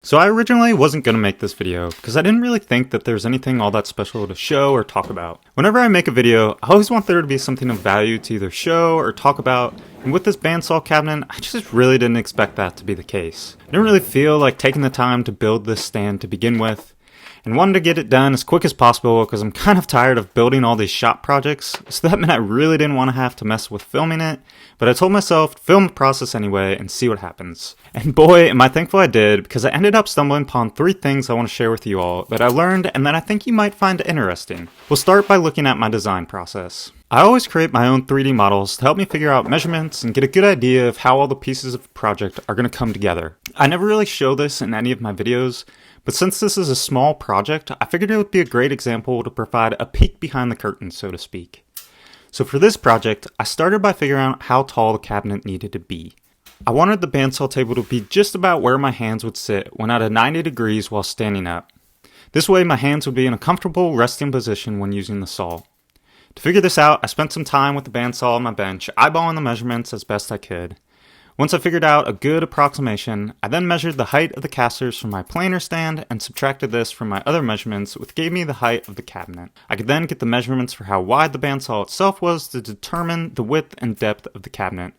So I originally wasn't going to make this video because I didn't really think that there's anything all that special to show or talk about. Whenever I make a video, I always want there to be something of value to either show or talk about, and with this bandsaw cabinet, I just really didn't expect that to be the case. I didn't really feel like taking the time to build this stand to begin with, and wanted to get it done as quick as possible because I'm kind of tired of building all these shop projects, so that meant I really didn't want to have to mess with filming it, but I told myself to film the process anyway and see what happens. And boy, am I thankful I did, because I ended up stumbling upon 3 things I want to share with you all that I learned and that I think you might find interesting. We'll start by looking at my design process. I always create my own 3D models to help me figure out measurements and get a good idea of how all the pieces of the project are going to come together. I never really show this in any of my videos, but since this is a small project, I figured it would be a great example to provide a peek behind the curtain, so to speak. So for this project, I started by figuring out how tall the cabinet needed to be. I wanted the bandsaw table to be just about where my hands would sit when at a 90 degrees while standing up. This way my hands would be in a comfortable resting position when using the saw. To figure this out, I spent some time with the bandsaw on my bench, eyeballing the measurements as best I could. Once I figured out a good approximation, I then measured the height of the casters from my planer stand and subtracted this from my other measurements, which gave me the height of the cabinet. I could then get the measurements for how wide the bandsaw itself was to determine the width and depth of the cabinet.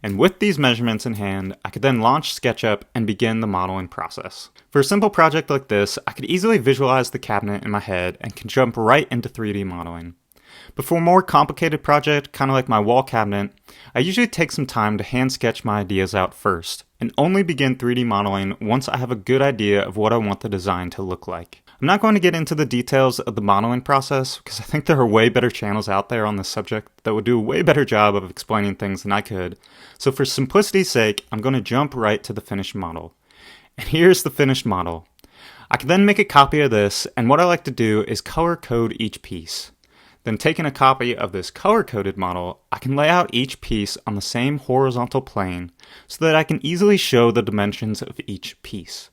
And with these measurements in hand, I could then launch SketchUp and begin the modeling process. For a simple project like this, I could easily visualize the cabinet in my head and can jump right into 3D modeling. But for a more complicated project, kind of like my wall cabinet, I usually take some time to hand sketch my ideas out first, and only begin 3D modeling once I have a good idea of what I want the design to look like. I'm not going to get into the details of the modeling process, because I think there are way better channels out there on this subject that would do a way better job of explaining things than I could, so for simplicity's sake, I'm going to jump right to the finished model. And here's the finished model. I can then make a copy of this, and what I like to do is color code each piece. Then taking a copy of this color-coded model, I can lay out each piece on the same horizontal plane so that I can easily show the dimensions of each piece.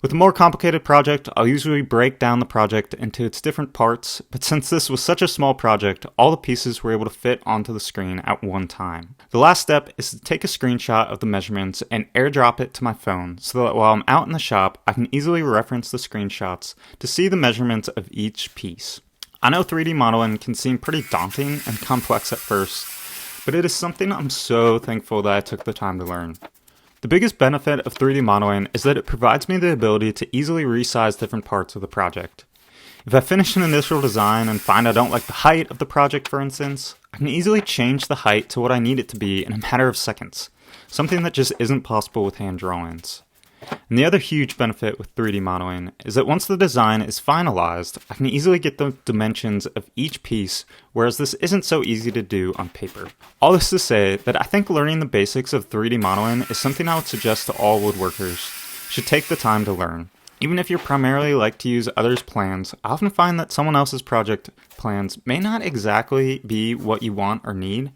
With a more complicated project, I'll usually break down the project into its different parts, but since this was such a small project, all the pieces were able to fit onto the screen at one time. The last step is to take a screenshot of the measurements and airdrop it to my phone so that while I'm out in the shop, I can easily reference the screenshots to see the measurements of each piece. I know 3D modeling can seem pretty daunting and complex at first, but it is something I'm so thankful that I took the time to learn. The biggest benefit of 3D modeling is that it provides me the ability to easily resize different parts of the project. If I finish an initial design and find I don't like the height of the project, for instance, I can easily change the height to what I need it to be in a matter of seconds, something that just isn't possible with hand drawings. And the other huge benefit with 3D modeling is that once the design is finalized, I can easily get the dimensions of each piece, whereas this isn't so easy to do on paper. All this to say that I think learning the basics of 3D modeling is something I would suggest to all woodworkers should take the time to learn. Even if you primarily like to use others' plans, I often find that someone else's project plans may not exactly be what you want or need.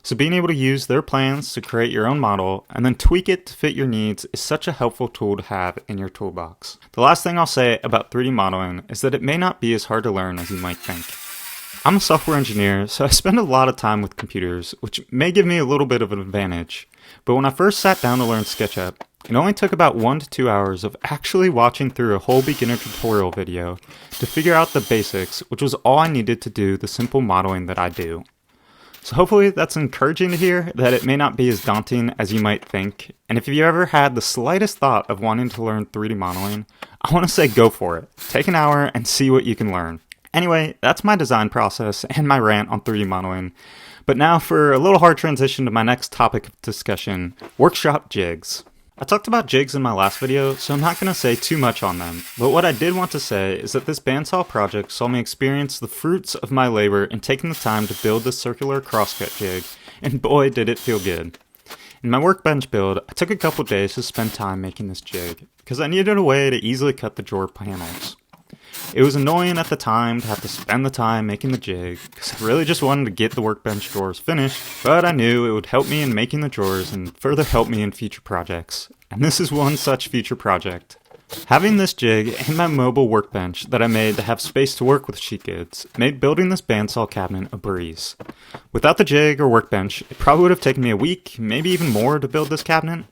So being able to use their plans to create your own model and then tweak it to fit your needs is such a helpful tool to have in your toolbox. The last thing I'll say about 3D modeling is that it may not be as hard to learn as you might think. I'm a software engineer, so I spend a lot of time with computers, which may give me a little bit of an advantage. But when I first sat down to learn SketchUp, it only took about 1 to 2 hours of actually watching through a whole beginner tutorial video to figure out the basics, which was all I needed to do the simple modeling that I do. So hopefully that's encouraging to hear that it may not be as daunting as you might think, and if you ever had the slightest thought of wanting to learn 3D modeling, I want to say go for it. Take an hour and see what you can learn. Anyway, that's my design process and my rant on 3D modeling. But now for a little hard transition to my next topic of discussion, workshop jigs. I talked about jigs in my last video, so I'm not going to say too much on them, but what I did want to say is that this bandsaw project saw me experience the fruits of my labor in taking the time to build this circular crosscut jig, and boy did it feel good. In my workbench build, I took a couple days to spend time making this jig, because I needed a way to easily cut the drawer panels. It was annoying at the time to have to spend the time making the jig, because I really just wanted to get the workbench drawers finished, but I knew it would help me in making the drawers and further help me in future projects. And this is one such future project. Having this jig and my mobile workbench that I made to have space to work with sheet goods made building this bandsaw cabinet a breeze. Without the jig or workbench, it probably would have taken me a week, maybe even more, to build this cabinet.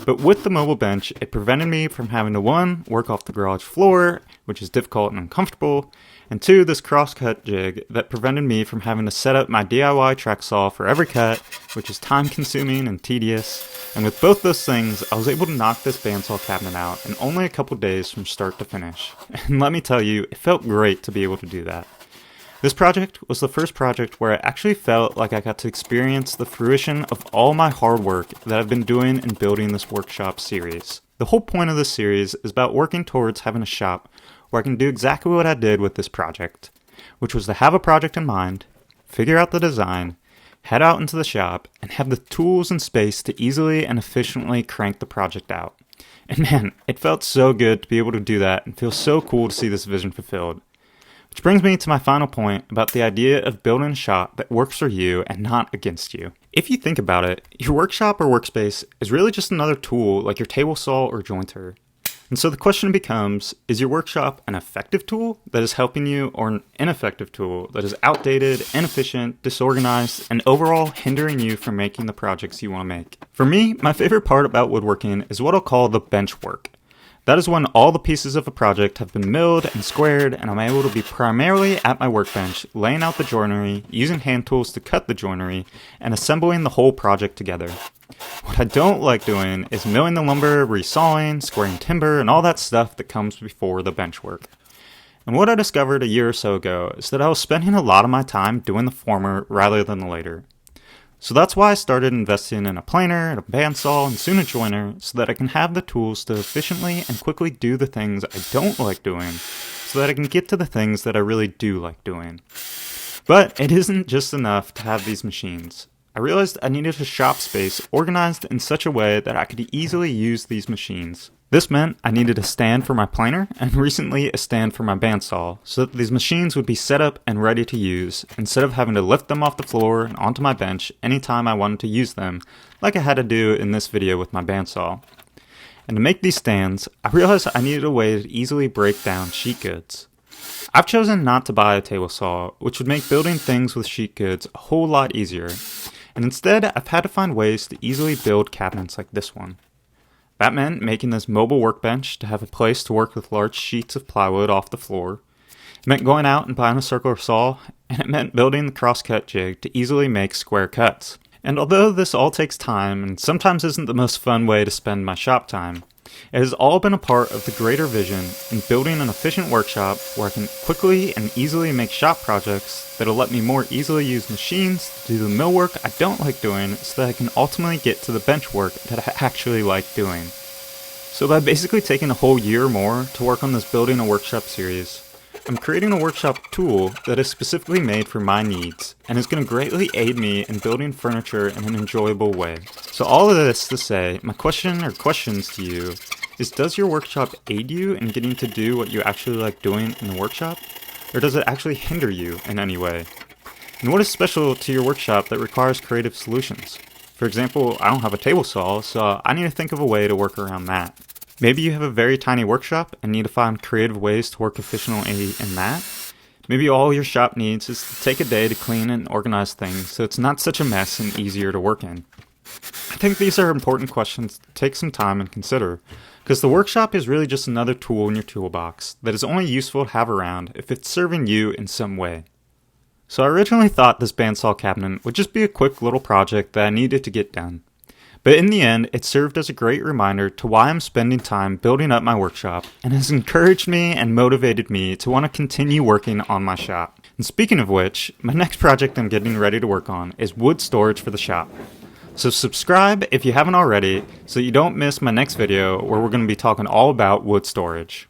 But with the mobile bench, it prevented me from having to 1. Work off the garage floor, which is difficult and uncomfortable, and 2. This cross-cut jig that prevented me from having to set up my DIY track saw for every cut, which is time-consuming and tedious. And with both those things, I was able to knock this bandsaw cabinet out in only a couple days from start to finish. And let me tell you, it felt great to be able to do that. This project was the first project where I actually felt like I got to experience the fruition of all my hard work that I've been doing in building this workshop series. The whole point of this series is about working towards having a shop where I can do exactly what I did with this project, which was to have a project in mind, figure out the design, head out into the shop, and have the tools and space to easily and efficiently crank the project out. And man, it felt so good to be able to do that and feels so cool to see this vision fulfilled. Which brings me to my final point about the idea of building a shop that works for you and not against you. If you think about it, your workshop or workspace is really just another tool like your table saw or jointer. And so the question becomes, is your workshop an effective tool that is helping you or an ineffective tool that is outdated, inefficient, disorganized, and overall hindering you from making the projects you want to make? For me, my favorite part about woodworking is what I'll call the bench work. That is when all the pieces of a project have been milled and squared and I'm able to be primarily at my workbench, laying out the joinery, using hand tools to cut the joinery, and assembling the whole project together. What I don't like doing is milling the lumber, resawing, squaring timber, and all that stuff that comes before the bench work. And what I discovered a year or so ago is that I was spending a lot of my time doing the former rather than the later. So that's why I started investing in a planer, and a bandsaw, and soon a joiner, so that I can have the tools to efficiently and quickly do the things I don't like doing, so that I can get to the things that I really do like doing. But it isn't just enough to have these machines. I realized I needed a shop space organized in such a way that I could easily use these machines. This meant I needed a stand for my planer and recently a stand for my bandsaw so that these machines would be set up and ready to use instead of having to lift them off the floor and onto my bench anytime I wanted to use them like I had to do in this video with my bandsaw. And to make these stands, I realized I needed a way to easily break down sheet goods. I've chosen not to buy a table saw, which would make building things with sheet goods a whole lot easier, and instead I've had to find ways to easily build cabinets like this one. That meant making this mobile workbench to have a place to work with large sheets of plywood off the floor. It meant going out and buying a circular saw, and it meant building the cross-cut jig to easily make square cuts. And although this all takes time and sometimes isn't the most fun way to spend my shop time, it has all been a part of the greater vision in building an efficient workshop where I can quickly and easily make shop projects that'll let me more easily use machines to do the millwork I don't like doing so that I can ultimately get to the bench work that I actually like doing. So by basically taking a whole year or more to work on this building a workshop series, I'm creating a workshop tool that is specifically made for my needs and is going to greatly aid me in building furniture in an enjoyable way. So all of this to say, my question or questions to you is, does your workshop aid you in getting to do what you actually like doing in the workshop? Or does it actually hinder you in any way? And what is special to your workshop that requires creative solutions? For example, I don't have a table saw, so I need to think of a way to work around that. Maybe you have a very tiny workshop and need to find creative ways to work efficiently in that. Maybe all your shop needs is to take a day to clean and organize things so it's not such a mess and easier to work in. I think these are important questions to take some time and consider, because the workshop is really just another tool in your toolbox that is only useful to have around if it's serving you in some way. So I originally thought this bandsaw cabinet would just be a quick little project that I needed to get done. But in the end, it served as a great reminder to why I'm spending time building up my workshop and has encouraged me and motivated me to want to continue working on my shop. And speaking of which, my next project I'm getting ready to work on is wood storage for the shop. So subscribe if you haven't already so you don't miss my next video where we're going to be talking all about wood storage.